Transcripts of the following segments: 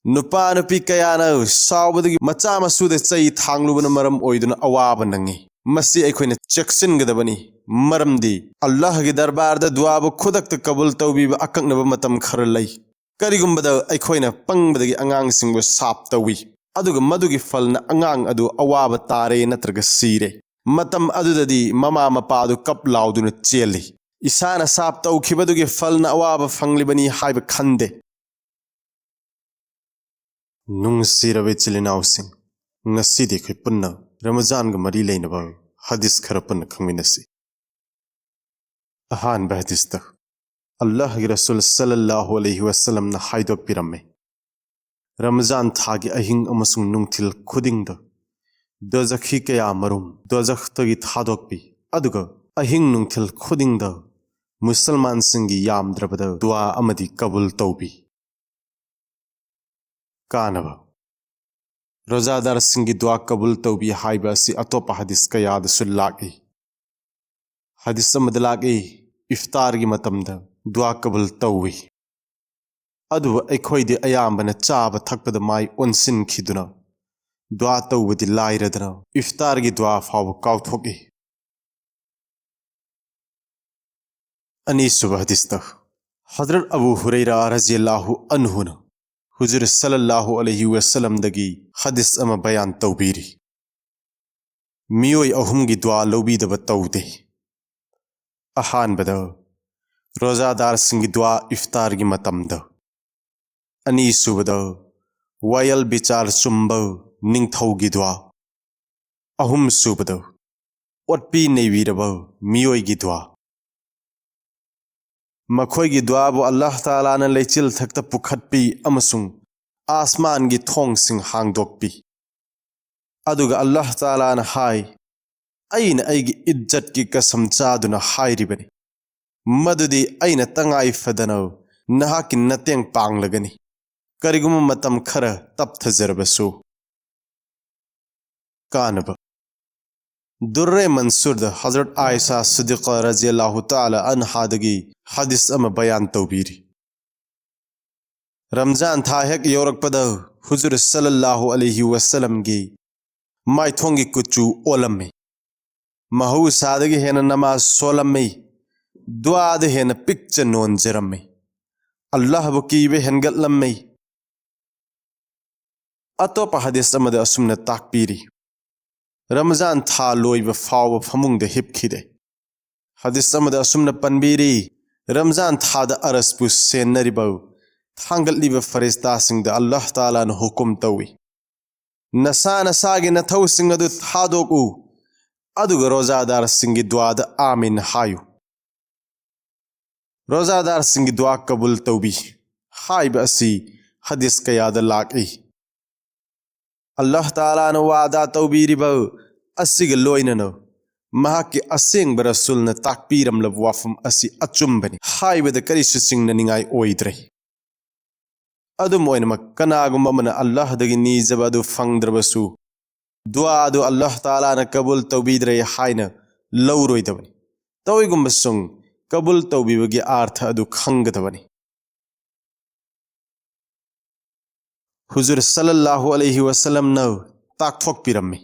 नुपा नुपी कयाना सावबदगी मचा मसुद चई थांगलुबन मरम ओइदुन अवाब नंगी मसी अखोइना चेक्सिनगदबनी मरमदी अल्लाह की दरबार द दुआब खुदक कबूल तौबीब अकंगनब मतम खर लई करिगुंबद अखोइना पंगबदगी अंगांगसिंगबु साप तौवी अदुगा मदुगी फलना अंगांग अदु अवाब तारे नत्रग सीरे मतम अदुददी ममा मपादु कप लाउदुन चेली इसाना साप तौखिबदुगी फलना अवाब फंगलिबनी हाइब खंदे नुंगसिरबे चिलिनाउसिंग ngasi khoi punna Ramadan ga mari leinaba hadis khara punna khangminasi ahan ba hadis ta Allah gi Rasul sallallahu alaihi wasallam na haidok piramme Ramadan thagi ahing amasung nungthil khuding da dozakhi kaya marum dozakh tagi thadok pi aduga ahing nungthil khuding da Musalman singi yamdrabada dua amadi kabul tawbi kanaba रोजादार सिंगी दुआ कबूल तौबी हाइबा सी अतोपा हदीस का याद सुल्लागी हदीस मदलागी इफ्तार की मतमदा दुआ कबूल तौवी अदु अखोइदे अयामबन चाब थकपद माई ओनसिन खिदुना दुआ तौबदी लाइरदना इफ्तार की दुआ फाव काउथोगी अनीसुब हदीस तक हजरत अबू हुरैरा रज़ियल्लाहु अन्हु न हुजूर सल्लल्लाहु अलैहि वसल्लम दगी हदीस अमा बयान तौबीरी मियोय अहुमगी दुआ लौबीदब तौदे अहानबद रोजादार सिंगी दुआ इफ्तार की मतमद अनीसुबद वायल बिचार चुम्ब निंगथौगी दुआ अहुम सुबद ओटपी नैवीरब मियोय की दुआ मखोई दुआबु अल्लाह ताला न लेचिल थक्त पुखटपी अमसुंग आसमान की थोंग सिंग हांगदोकपी अदुगा अल्लाह ताला न हाय अइन अइगी इज्जत की कसम चादुना हायरिबनी मदुदी अइन तंगाई फदनो नहाकी नतेंग पांगलगनी करिगुम मतम खर तपथजरबसु कानब दुर्रे मंसूर द हजरत आयशा सिद्दीक़ा रज़ियल्लाहु ताला अन्हा दगी हदीस अमा बयान तौबीरी रमजान था हेक योरकपद हुजूर सल्लल्लाहु अलैहि वसल्लम गी माइथोंगी कुचू ओलम्मे महूसादगी हेन नमाज सोलम्मे दुआद हेन पिक्च नोनजरम्मे अल्लाह बुकीबे हेनगलम्मे अतोप हदीस अमद असुमन ताकपीरी रमजान था लोइब फाव फमुंग हिपखिदे हदीस अमद असुमन पनबीरी रमजान था द अरसपु सेनरिब थांगलिब फरिश्ता सिंग द अल्लाह ताला न हुकुम तौवी नसा नसागे नथौ सिंग अदु थादोकु अदुग रोजादार सिंगी दुआ द आमीन हायु रोजादार सिंगी दुआ कबूल तौबी हाइब असी हदीस कयाद लाकी अल्लाह ताला न वादा तौबीरिब असिग लोइननो महाकी असेंग रसूल न ताकपीरम लब वाफम असी अचुम्बनी हाइबद करिसु सिंग न निगाई ओइद्रे अदुम ओइनमक कनागुम अमना अल्लाह दगी नीजब अदु फंगद्रबसु दुआ अदु अल्लाह ताला न कबूल तौबीद्रे हाइना लौरोइदबनी तौइगुम बसुंग कबूल तौबीबगी अर्थ अदु खंगदबनी हुजूर सल्लल्लाहु अलैहि वसल्लम न ताकथोक पिरम्मे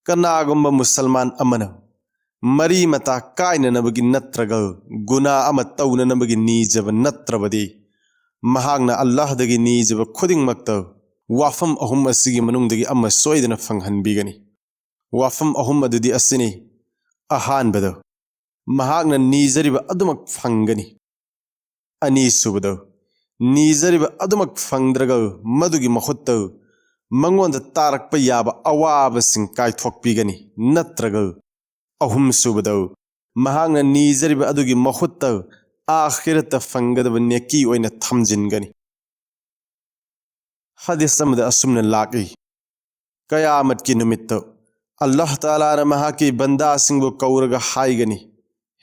कनागुम्ब मुसलमान अमन मरी मता कायननबगी नत्रग गुना अम तौननबगी नीजब नत्रबदी महागना अल्लाह दगी नीजब खुदिंगमक्त वाफम अहुम असिगी मनुंगदगी अम सोइदना फंगहनबीगनी वाफम अहुम अदुदी असिनी अहानबद महागना नीजरिब अदुमक फंगनी अनीसुबद नीजरिब अदुमक फंगद्रग मदुगी मखुत्त मंगोंद तारक याब अवाब सिंग कायथोकपीगनी नत्रग अहुम सुबद महागना नीजरिब अदुगी मखुत्त आखिरत फंगदब नेकी ओइना थमजिनगनी हदीस अमद असुमन लाकी कयामत की निमित्त अल्लाह ताला न महाकी बंदा सिंगबु कौरग हाइगनी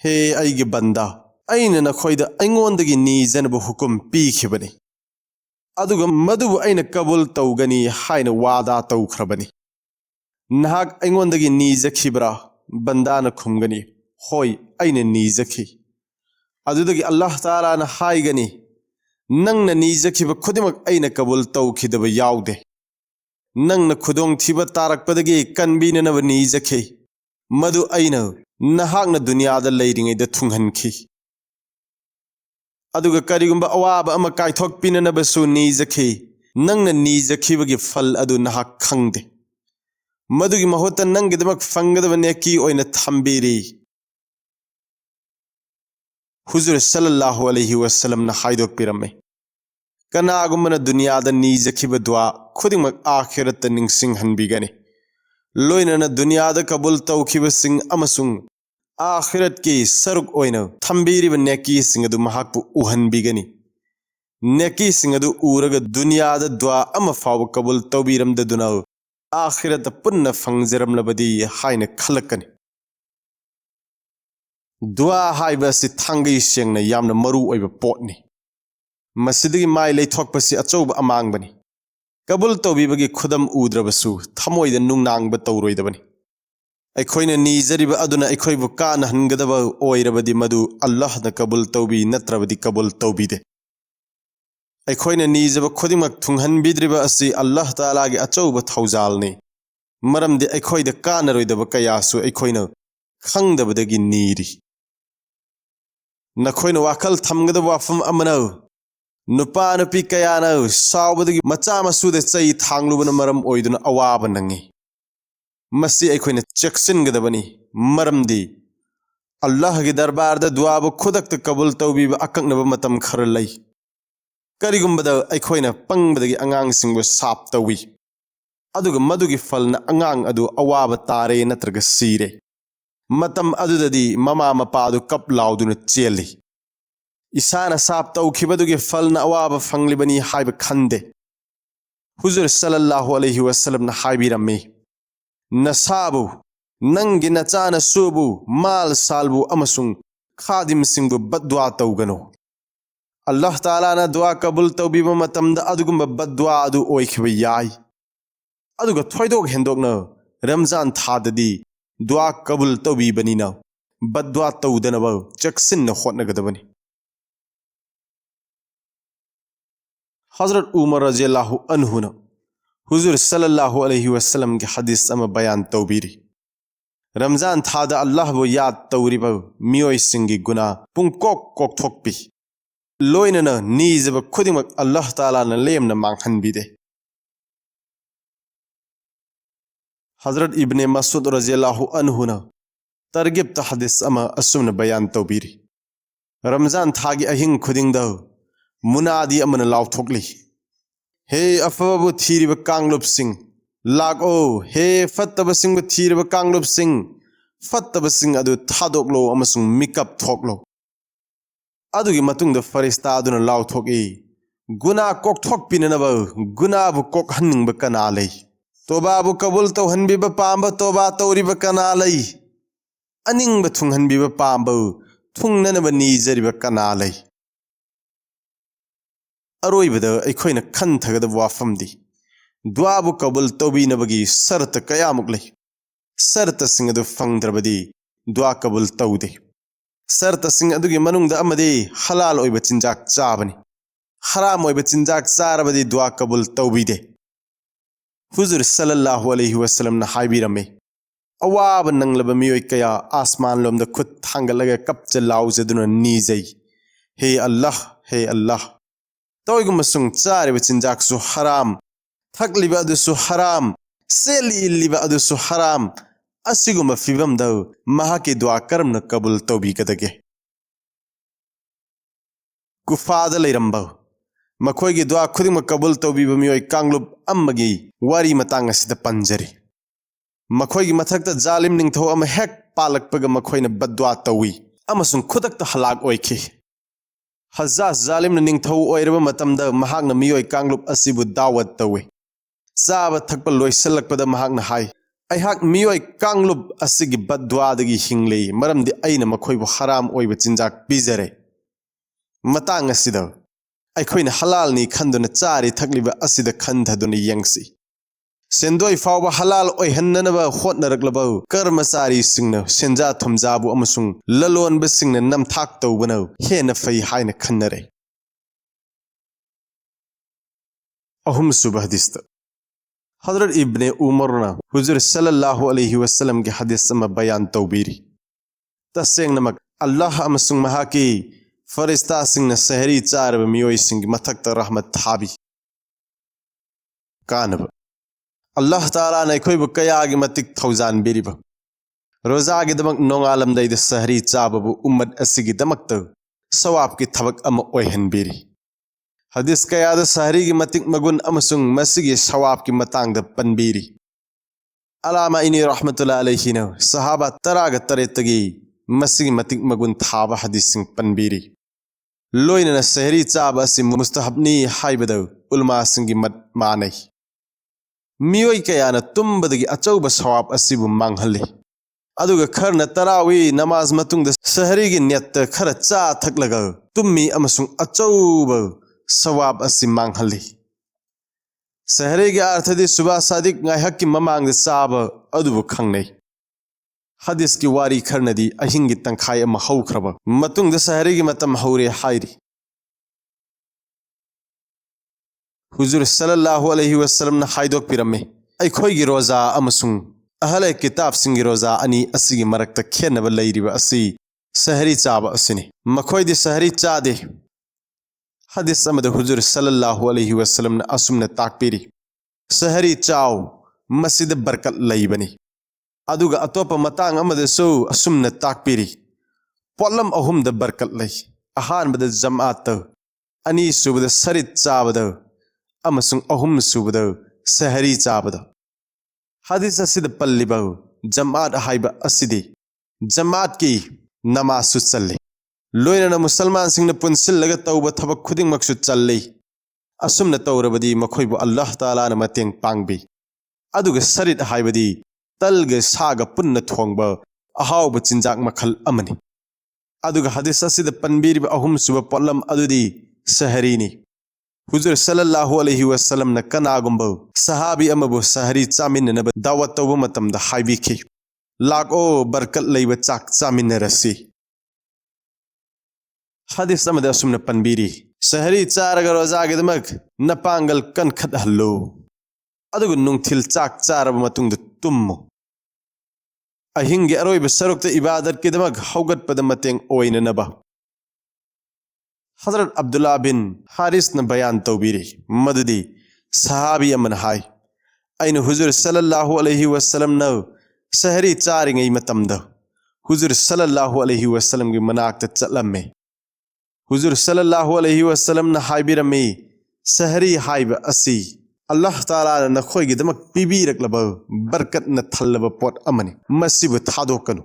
हे अइगे बंदा अइन नखोइद अइंगोंदगी नीजनबु हुकुम पीखिबनी अदुगा मदुबु अइन कबूल तौगनी हाइन वादा तौख्रबनी नहाक अइंगोंदगी नीजखिब्रा बंदा न खुमगनी होय अइन नीजखि अदुदगी अल्लाह ताला न हाइगनी नंगना नीजखिबा खुदिमक अइना कबूल तौखिदबा याउदे नंगना खुदोंग थिबा तारकपदगी कनबीननबा नीजखि मधु अइना नहाकना दुनियादा लैरिङैदा थुंहनखि अदुगा करिगुंबा अवाबा अमा कायथोकपिननबसु नीजखि नंगना नीजखिबगी फल अदु नहाक खंगदे मधुगी महुत्ता नंगिदमक फंगदबा नेकी ओइना थंबीरी हुजूर सल्लल्लाहु अलैहि वसल्लम ना हाइदोकपिरमे कनागुंबना दुनियादा नीजखिबा दुआ खुदिमक आखिरत निंगसिंगहनबिगनि लोइनना दुनियादा कबूल तौखिबसिंग अमसुंग आखिरत की सरुक ओइना थंबीरिबा नेकी सिंग अदु महाकपु उहनबिगनि नेकी सिंग अदु उरगा दुनियादा दुआ अमा फाव कबूल तौबीरमददुना आखिरत पुन्ना फंगजरमलबदी हाइना खलकनि दुआ हाइबसि थांगई सेंगना यामना मरु ओइबा पोटनि मसिदगी माइ लैथोकपसि अचौबा अमांगबनि कबूल तौबीबगी खुदम उद्रबसु थमोइदा नुंगनांगबा तौरोइदबनि अखोइना नीजरिबा अदुना अखोइबु कानहनगदबा ओइरबदि मदु अल्लाहना कबूल तौबी नत्रबदि कबूल तौबीदे अखोइना नीजबा खुदिमक थुंहनबिद्रिबा असि अल्लाह तालागी अचौबा थौजालनि मरमदि अखोइदा कानरोइदबा कयासु अखोइना खंगदबदगी नीरी नखोइना वाखल थमगदबा वाफम अमना नुपा नुपी कयाना सावबदगी मचा मसुदे चै थांगलुबना मरम ओइदुना अवाबा नंगी मसी अखोइना चेक्सिनगदबनी मरमदी अल्लाहगी दरबारदा दुआबु खुदक्ता कबूल तौबीबा अकंगनबा मतम खर लै करिगुंबदा अखोइना पंगबदगी अंगांगसिंगबु साप तौवी अदुगा मदुगी फलना अंगांग अदु अवाबा तारे नत्रगा सीरे मतम अदुददी ममा मपादु कप लाउदुना चेली इसाना साप तौखिबदुगी फलना अवाबा फंगलिबनी हाइबा खंदे हुजूर सल्लल्लाहु अलैहि वसल्लम ना हाइबिरमे नसाबु नंगी नचाना सुबु माल सालबु अमसुंग खादिम सिंगबु बद्दुआ तौगनो अल्लाह ताला ना दुआ कबूल तौबीबा मतमदा अदुगुंबा बद्दुआ अदु ओइखिबा याय अदुगा थोइदोक हेंदोकना रमजान थाददी दुआ कबूल तौबीबनिना बद्दुआ तौदनबा चक्सिन्ना होटनगदबनी हजरत उमर रज़ियल्लाहु अन्हु ना हुजूर सल्लल्लाहु अलैहि वसल्लम के हदीस अमा बयान तौबीरी रमजान थादा अल्लाह बो याद तौरिबा मियोय सिंगी गुना पुंकोक कोकथोकपी लोइनना नीजबा खुदिमक अल्लाह ताला ना लेमना मांगहनबिदे हजरत इब्ने मसूद रज़ियल्लाहु अन्हु ना तरगिब ता हदीस अमा असुमना बयान तौबीरी रमजान थागी अहिंग खुदिंगदा मुनादी अमना लाउथोकली हे अफबु थीरिबा कांगलुप सिंह लागो हे फत्तबा सिंह थीरिबा कांगलुप सिंह फत्तबा सिंह अदु थादोकलो अमसुंग मिकअप थोकलो अदुगी मतुंगदा फरिस्ता अदुना लाउथोकी गुना कोकथोकपिननबा गुनाबु कोकहन्निंगबा कना लै तोबाबु कबूल तौहनबिबा पांबा तोबा तौरिबा कना लै अनिंगबा थुंहनबिबा पांबा थुंगननबा नीजरिबा कना लै अरोइबदा अखोइना खनथगदबा वाफमदी दुआबु कबूल तौबीनबगी शर्त कयामुक लै शर्त सिंह अदु फंगद्रबदी दुआ कबूल तौदे शर्त सिंह अदुगी मनुंगदा अमदी हलाल ओइबा चिंजाक चाबनी हराम ओइबा चिंजाक चारबदी दुआ कबूल तौबीदे हुजूर सल्लल्लाहु अलैहि वसल्लम ना हाइबिरमे अवाब नंगलबा मियोय कया आसमान लोमदा खुद थांगलगा कपचा लाउजदुना नीजै हे अल्लाह तौइगुमसुंग चारिबा चिंजाकसु हराम थकलिबा अदुसु हराम सेलिलिबा अदुसु हराम असिगुमा फिबमदा महाकी दुआ करमना कबूल तौबीगदगे गुफादा लैरंबा मखोइगी दुआ खुदिंग कबूल तौबीबा मियोय कांगलुप अम्मगी वारी मतांग असिदा पंजरी मखोइगी मथक्ता जालिम निंगथौ अमा हेक पालकपगा मखोइना बद्दुआ तौवी अमसुंग खुदक्ता हलाक ओइखि हजाज जालिम निंगथौ ओइरबा मतमदा महाकना मियोय कांगलुप असिबु दावत तौवे चाबा थकपा लोइसलकपदा महाकना हाय अइहाक मियोय कांगलुप असिगी बद्दुआदगी हिंगले मरमदि अइना मखोइबु हराम ओइबा चिंजाक पिजरे मतांग असिदा अखोइना हलालनी खंदुना चारि थकलिबा असिदा खंधदुना यंगसी सेंदोय फावबा हलाल ओइहन्ननबा होटनरकलबा कर्मचारी सिंगना सेंजा थुमजाबु अमसुंग ललोनबा सिंगना नमथाक तौबना हेना फै हाइना खन्नरे अहुम सुबह हदीस हजरत इब्ने उमरना हुजूर सल्लल्लाहु अलैहि वसल्लम के हदीस में बयान तौबीरी तसेंगनमक अल्लाह अमसुंग महाकी फरिस्ता सिंह सहरी चारब मियोई सिंह मथक रहमत थाबी कानब अल्लाह ताला ने खोइब कयागी मतिक थौजान बिरिब रोजागी दमक नोंगालम दैद सहरी चाबबु उम्मत असिगी दमक सवाब की थबक अम ओहन बिरी हदीस कयाद सहरी की मतिक मगुन अमसुंग मसिगी सवाब की मतांग द पनबीरी अलामा इनी रहमतुल्लाह अलैहि ने सहाबा तराग तरेतगी मसिगी मतिक मगुन थाबा हदीस सिंह पनबीरी लोइना सहरी चाब असि मुस्तहबनी हाइबद उलमा सिंगी मत मानै मियोई कयाना तुम्बदगी अचौब सवाब असिबु मांगहल्ले अदुगा खरना तरावी नमाज मतुंग सहरी की नेत खर चा थकलग तुम्मी अमसुंग अचौब सवाब असि मांगहल्ले सहरी के अर्थदी सुबह सादिक गायहक की ममांग चाब अदुबु खंगनै हदीस की वारी खरनदी अहिंगी तंखाय अमा हौख्रब मतुंग सहरी की मतम हौरे हाइरी हुजूर सल्लल्लाहु अलैहि वसल्लम ने हाइदोक पिरमे अखोई की रोजा अमसुंग अहले किताब सिंगी रोजा अनि असिगी मरक खेनब लैरिब असि सहरी चाब असिने मखोइदी सहरी चादे हदीस अमद हुजूर सल्लल्लाहु अलैहि वसल्लम ने असुमने ताकपिरी सहरी चाव मस्जिद बरकत लैबनी अदुगा अतोप मतांग अमदसु असुमने ताकपिरी पोलम अहुम द बरकत लै अहानबद जमात अनि सुबद सरित चाबद अमसुंग अहुम सुबद सहरी चाबद हदीस असिद पल्लिब जमात हाइब असिदी जमात की नमाज चल्ले लोइना मुसलमान सिंह पुनसिल्लग तौब थबक खुदिंगमकसु चल्ले असुमन तौरबदी मखोइबु अल्लाह ताला न मतेंग पांगबी अदुगा सरित हाइबदी तलग साग पुन्न थोंब अहाउब चिंजाक मखल अमनी अदुगा हदीस असिद पनबीरिब अहुम सुब पोलम अदुदी सहरीनी हुजूर सल्लल्लाहु अलैहि वसल्लम न कनागुंब सहाबी अमबु सहरी चामिन्नब दावत तौब मतमद हाइबिखि लाको बरकत लैब चाक चामिन्नरसी हदीस अमद असुमन पनबीरी सहरी चारग रोजागिदमक नपांगल कनखत हल्लो अदुगु नुंगथिल चाक चारब मतुंग तुम्मो अहिंगे अरोइब सरुक्त इबादत किदमक हौगतपद मतेंग ओइननबा हजरत अब्दुल्ला बिन हारिस न बयान तौबीरी मददी सहाबी अमन हाय अइन हुजूर सल्लल्लाहु अलैहि वसल्लम न सहरी चारिंगै मतमद हुजूर सल्लल्लाहु अलैहि वसल्लम की मनाकत चलम्मे हुजूर सल्लल्लाहु अलैहि वसल्लम न हाइबिरमे सहरी हाइब असि अल्लाह ताला न नखोई दमक पीबीरकलब बरकत न थल्लब पोट अमने मसिब थादोकनु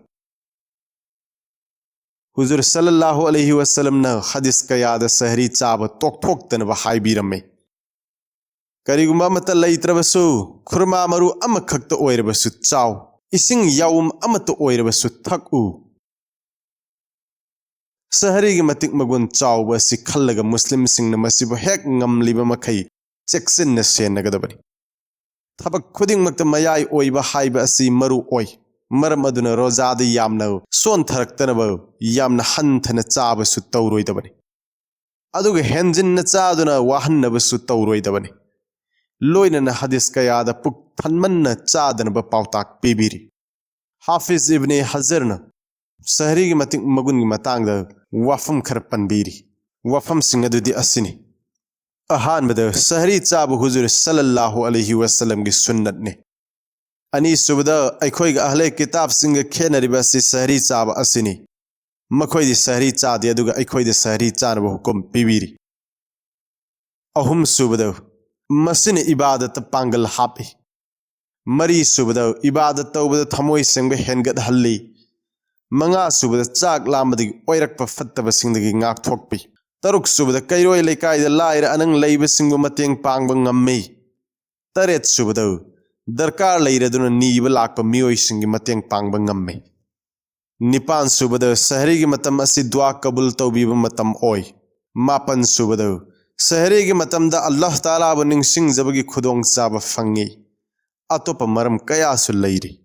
हुजूर सल्लल्लाहु अलैहि वसल्लम न हदीस कयाद सहरी चाब तोकथोक्तनब हाइबिरमे करिगुमा मत लैत्रबसु खुरमा मरु अमखक्त ओइरबसु चाव इसिंग याउम अमत ओइरबसु थकु सहरी की मतिक मगुन चाव असि खल्लग मुस्लिम सिंह न मसिब हेक ngमलिब मखै चेक्सिन सेनगदबनी थबक खुदिंगमक्त मयाई ओइबा हाइबा असि मरु ओइ मरम अदुना रोजाद यामना सोन थरक्तनब यामना हंथन चाबसु तौरोइदबनी अदुगा हेंजिन चादुना वाहन्नबसु तौरोइदबनी लोइनन हदीस कयाद पुक थनमन्न चादनब पाउताक पीबीरी हाफिज इब्ने हजर न सहरी की मतिक मगुन की मतांग वफम खर पनबीरी वफम सिंह अदुदी असिनी अहानबद सहरी चाब हुजूर सल्लल्लाहु अलैहि वसल्लम की सुन्नत ने अनि सुबद अखोई अहले किताब सिंह खेनरिबसि सहरी चाब असिनी मखोई सहरी चादे अदुगा अखोई सहरी चानब हुकुम पीबीरी अहुम सुबद मसिन इबादत पांगल हापी मरी सुबद इबादत तौबद थमोई सिंह हेनगत हल्ली मंगा सुबद चाक लामदगी ओइरकप फत्तब सिंहदगी ngaक थोकपी तरुक सुबद कैरोय लेकाय लाइर अनंग लैब सिंह मतेंग पांगब ngम्मे तरेत सुबद दरकार लैरदुन नीब लाकप मियोय सिंह मतेंग पांगब ngम्मे निपान सुबद सहरी की मतम असि दुआ कबूल तौबीब मतम ओय मापन सुबद सहरी की मतम दा अल्लाह ताला ब निंगसिंग जबगी खुदोंग चाब फंगे अतोप मरम कया सु लैरी